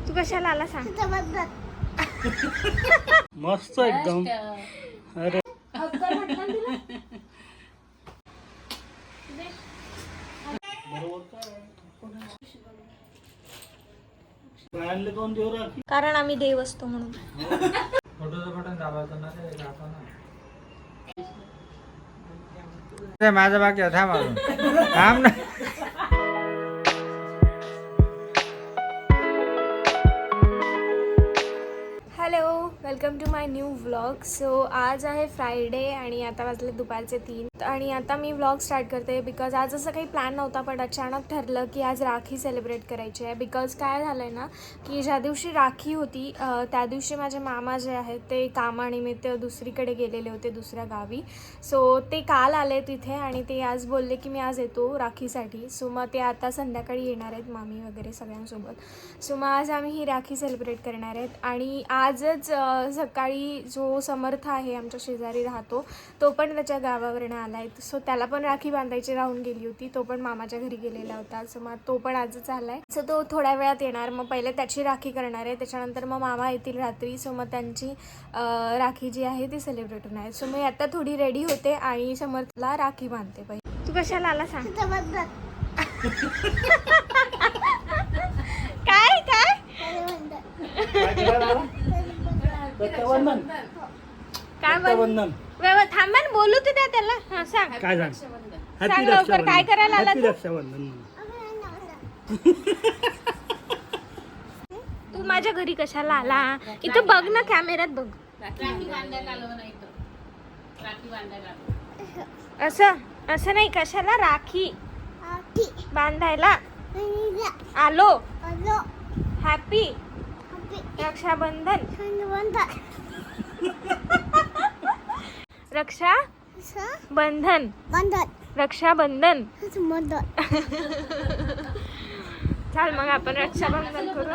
तू कशाला आला सांग. मस्त एकदम. अरे कारण आम्ही देव असतो म्हणून. माझा बाकी थांब थांब ना. Hello, welcome to my new vlog. So आज आहे फ्रायडे आणि आता वाजले दुपारचे 3 आणि आता मी व्लॉग स्टार्ट करते बिकॉज आज असं काही प्लॅन नव्हता, पण अचानक ठरलं की आज राखी सेलिब्रेट करायची आहे. बिकॉज काय झालं आहे ना की ज्या दिवशी राखी होती त्या दिवशी माझे मामा जे आहेत ते कामानिमित्त दुसरीकडे गेलेले होते, दुसऱ्या गावी. सो ते काल आले तिथे आणि ते आज बोलले की मी आज येतो राखीसाठी. सो मग ते आता संध्याकाळी येणार आहेत, मामी वगैरे सगळ्यांसोबत. सो मग आज आम्ही ही राखी सेलिब्रेट करणार आहेत. आणि आजच सकाळी जो समर्थ आहे आमच्या शेजारी राहतो, तो पण त्याच्या गावावरनं आला आहे. सो त्याला पण राखी बांधायची राहून गेली होती, तो पण मामाच्या घरी गेलेला होता. सो मग तो पण आजच आला आहे. सो तो थोड्या वेळात येणार. मग पहिले त्याची राखी करणार आहे, त्याच्यानंतर मग मामा येतील रात्री. सो मग त्यांची राखी जी आहे ती सेलिब्रेट होणार आहे. सो मी आता थोडी रेडी होते आणि समर्थला राखी बांधते. पहिले तू कशाला आला सांग. काय काय काय थांबा ना, बोलू तू द्या त्याला. हा सांग काय सांग. सांग लवकर, काय करायला आला तू? रक्षाबंधन. तू माझ्या घरी कशाला आला? इथं बघ ना, कॅमेऱ्यात बघ. असं असं नाही, कशाला राखी बांधायला आलो. हॅपी रक्षाबंधन. रक्षाबंधन रक्षाबंधन. चाल मग आपण रक्षाबंधन करू.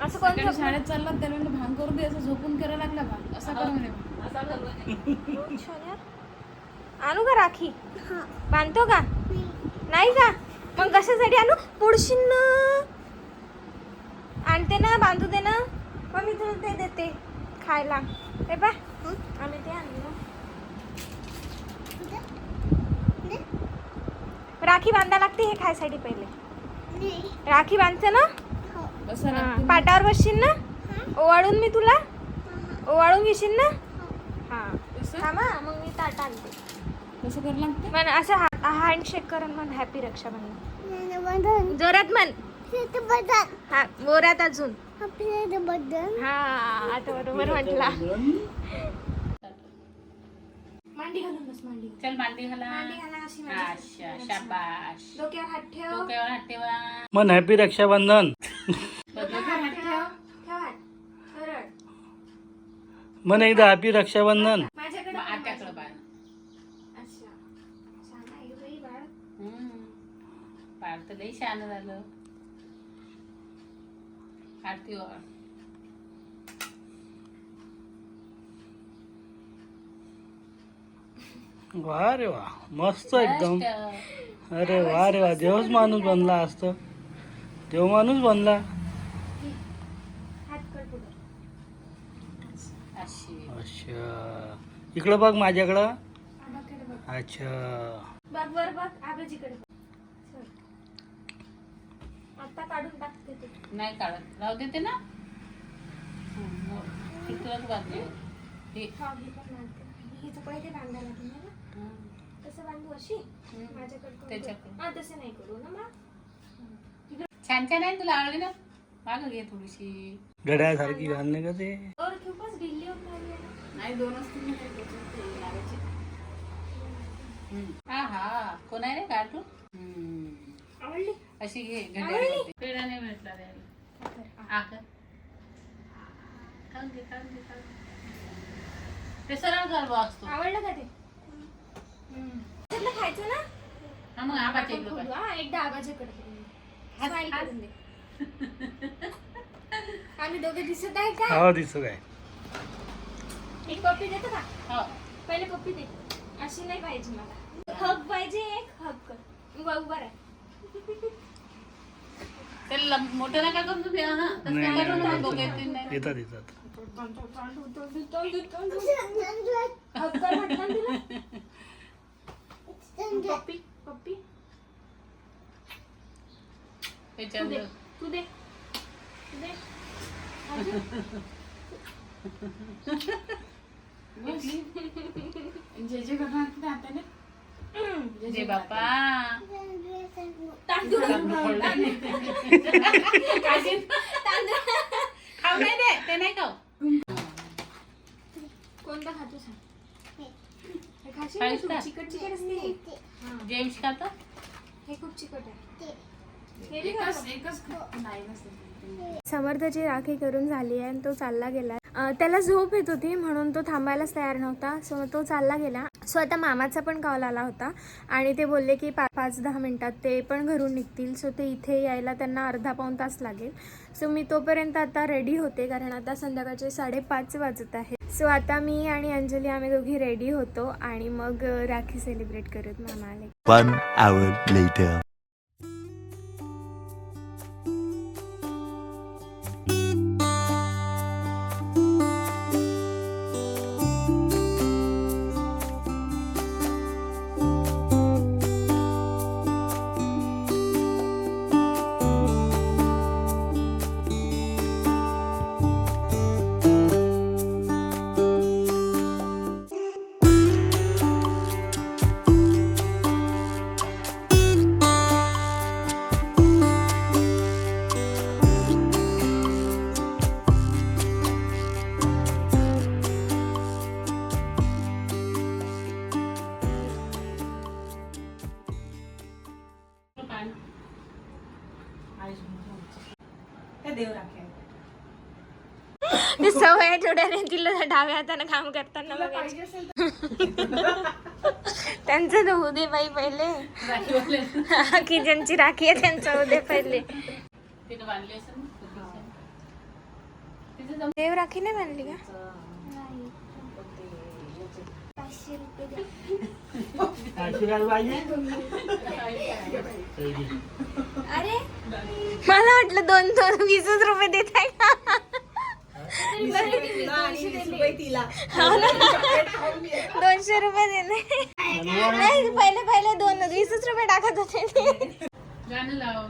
असं कोण शाळेत चालला त्याला भांग करू दे, असं झोपून करायला लागला भांग असा करू म्हणे. आणू का राखी? बांधतो का? नाही का? मग कशासाठी आणू? पुढशील ना, आणते ना, बांधू दे ना. मग मी तुला ते देते खायला. हे बा आम्ही ते आणलं. राखी बांधा लागते हे खायसाठी. पहिले राखी बांधते ना, पाटावर बसशील ना, ओवाळून मी तुला ओवाळून घेशील ना. हा थांबा, मग मी ताट आणते. कसं करायला लागतं? म्हण असं हँडशेक करून म्हण हॅपी रक्षाबंधन. जोरात म्हण. हा जोरात अजून. हा आता बरोबर म्हटला. मांडी घालून बस. मांडी चल मांडी घाला. मांडी घाला अशी माझ्या. अच्छा शाबाश. डोक्यावर हात ठेव. डोक्यावर हात ठेवा. मन हॅपी रक्षाबंधन. डोक्यावर हात ठेव. ठेव हात. सरळ. मन एकदा हॅपी रक्षाबंधन. माझ्याकडे पण आत्याकडे बाळ. अच्छा छान आहे बाई बाळ. बाळ तर लई शान झालं. आरतीवर वा रे वा, मस्त एकदम. अरे वा रे वा, देवच माणूस बनला असतो. देव माणूस बनला. हात कर पुढे. अशी अच्छा, इकडं बघ माझ्याकडं. आबाकडे बघ. अच्छा, बघ वर बघ, आबाजीकडे बघ. चल. आता काढून टाकते ते. नाही काढत, राहू देते ना. तुलाच बांधते. हा ही पण बांधते. हिचं पहिले बांधायला लागेल ना. कसं बांधू? अशी माझ्याकडे करू. त्याच्याकडे. हा तसं नाही करू ना मग. छान छान आहे, तुला आवडली ना. मागं घे थोडीशी. घड्याळसारखी घालणे का ते. और खूपच ढिल्ली होऊन राहिली आहे ना. नाही दोनच तीन लावायचे. हा हा, कोण आहे रे कार्टून? आवडली? अशी घे. घड्याळ पेढा नाही भेटला द्यायला. खाऊन घे, खाऊन घे, खाऊन घे. ते सरळ गरबा असतो. आवडलं का ते? त्यातलं खायचं ना. हा मग आबाच्या आपण इकडं खोलू, पाय. हा, एकदा आबाच्याकडे करू. Smile करून दे. आम्ही दोघे दिसत आहे का? हो दिसतो काय. एक पप्पी देतो का? हो. पहिले पप्पी दे. अशी नाही पाहिजे मला. हग पाहिजे. एक हग कर. उभा उभा राह. त्याला मोठं नका करून तुम्ही हा तसं नाही, करू नाही, नका नाही, दोघे नाही. तीन नाही येतात येतात पप्पी पप्पी त्याच्यावर तू दे तू दे जे जे करणार हाताने जे बाप्पा तांदूळ खाऊ नाही दे ते नाही खाऊ कोणता खातो सांग हे खाशील खाईस का का? तू? चिकट चिकट असते हे. जेम्स खातो हे खूप चिकट आहे हे बी खातो. एकच नाही नसते समर्थाची राखी करून झाली आहे आणि तो चालला गेला. त्याला झोप येत होती म्हणून तो थांबायलाच तयार नव्हता. सो तो चालला गेला. सो आता मामाचा पण कॉल आला होता आणि ते बोलले की 5-10 मिनिटात ते पण घरून निघतील. सो ते इथे यायला त्यांना अर्धा पाऊण तास लागेल. सो मी तोपर्यंत आता रेडी होते कारण आता संध्याकाळचे 5:30 वाजत आहे. सो आता मी आणि अंजली आम्ही दोघी रेडी होतो आणि मग राखी सेलिब्रेट करत मामा आले. 1 hour later. ते सवय थोड्याने तिला डाव्या हाताने काम करताना बघायचे. त्यांचं तर होऊ दे बाई पहिले की ज्यांची राखी आहे त्यांचं होऊ दे पहिले. तिने बांधली असेल ना देव राखी नाही बांधली का? आशीर्वाद पाहिजे अरे मला वाटलं 220 रुपये देत आहे का? हो ना? 200 रुपये देणे नाही पहिले 20 रुपये टाकत होते ते. गाणं लाव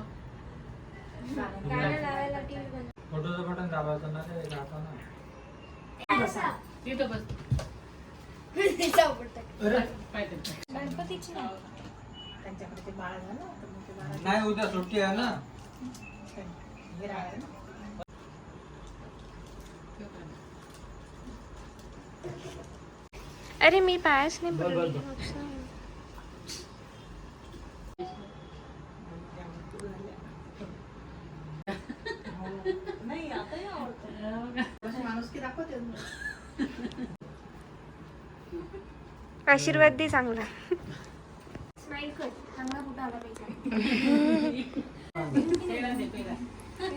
गाणं लावायला TV बंद. फोटोचं बटन दाबायचं ना ते दाखवा ना. तिथं बस पाहिजे गणपतीची नाही. नाही उद्या सुट्टी आहे ना. अरे मी पायाच नाही बघ, पडली. बघ. आशीर्वाद दे चांगला. स्माइल कर चांगला कुठं आला पाहिजे.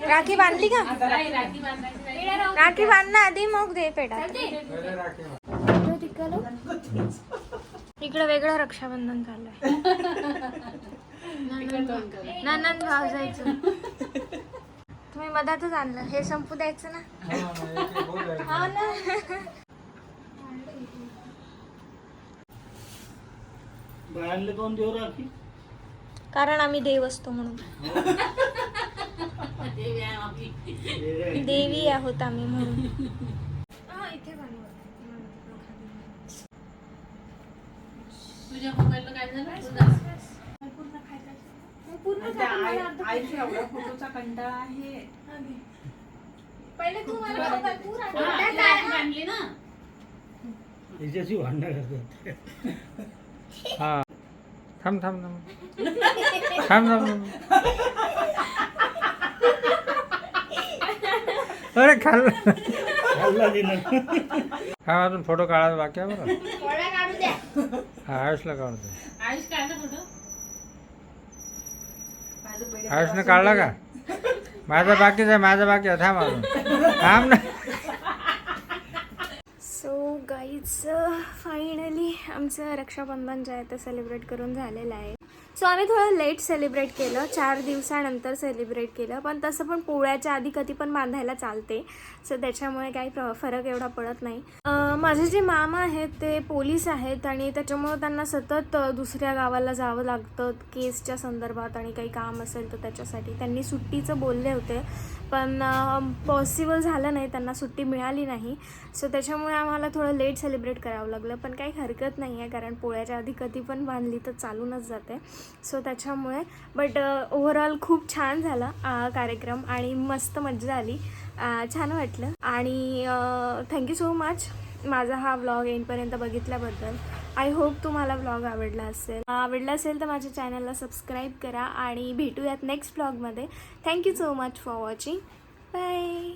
राखी बांधली का? राखी बांधायची राखी बांधणं आधी मग दे पेढा. पहिले राखी बांध. इकडे वेगळं रक्षाबंधन चालू आहे. ननंद भाव जायचं तुम्ही मधातच आणलं हे संपू द्यायचं ना. हो ना, एक बोल आहे. हा ना. बाहेरले कोण देऊ राखी कारण आम्ही देव असतो म्हणून. देवी आहोत आम्ही म्हणून. तुझ्या मोबाईलला काय झालं पहिले तू मला बांधली ना हिच्याशी भांडणं करतात. हा थांब थांब थांब थांब थांब. अरे खाल्लं. खाल्ला तिनं. हा अजून फोटो काढायचा बाकी आहे बरं. हा आयुषला काढतो. आयुष काढला फोटो आयुषने काढला का? माझा बाकीच आहे थांब अजून थांब ना. सो गाईज फायनली आमचं रक्षाबंधन जे आहे ते सेलिब्रेट करून झालेलं आहे. सो आम्ही थोडं लेट सेलिब्रेट केलं, 4 दिवसानंतर सेलिब्रेट केलं, पण तसं पण पोळ्याच्या आधी कधी पण बांधायला चालते. सो त्याच्यामुळे काही फरक एवढा पडत नाही. माझे जे मामा आहेत ते पोलीस आहेत आणि त्याच्यामुळं त्यांना सतत दुसऱ्या गावाला जावं लागतं केसच्या संदर्भात आणि काही काम असेल तर त्याच्यासाठी. त्यांनी सुट्टीचं बोलले होते पण पॉसिबल झालं नाही, त्यांना सुट्टी मिळाली नाही. सो त्याच्यामुळे आम्हाला थोडं लेट सेलिब्रेट करावं लागलं, पण काही हरकत नाही आहे कारण पोळ्याच्या आधी कधी पण बांधली तर चालूनच जाते. सो त्याच्यामुळे बट ओव्हरऑल खूप छान झाला कार्यक्रम आणि मस्त मजा आली, छान वाटलं. आणि थँक्यू सो मच माझा हा व्लॉग एंडपर्यंत बघितल्याबद्दल. आय होप तुम्हाला व्लॉग आवडला असेल तर माझ्या चॅनलला सबस्क्राईब करा आणि भेटूयात नेक्स्ट व्लॉगमध्ये. Thank you so much for watching. Bye.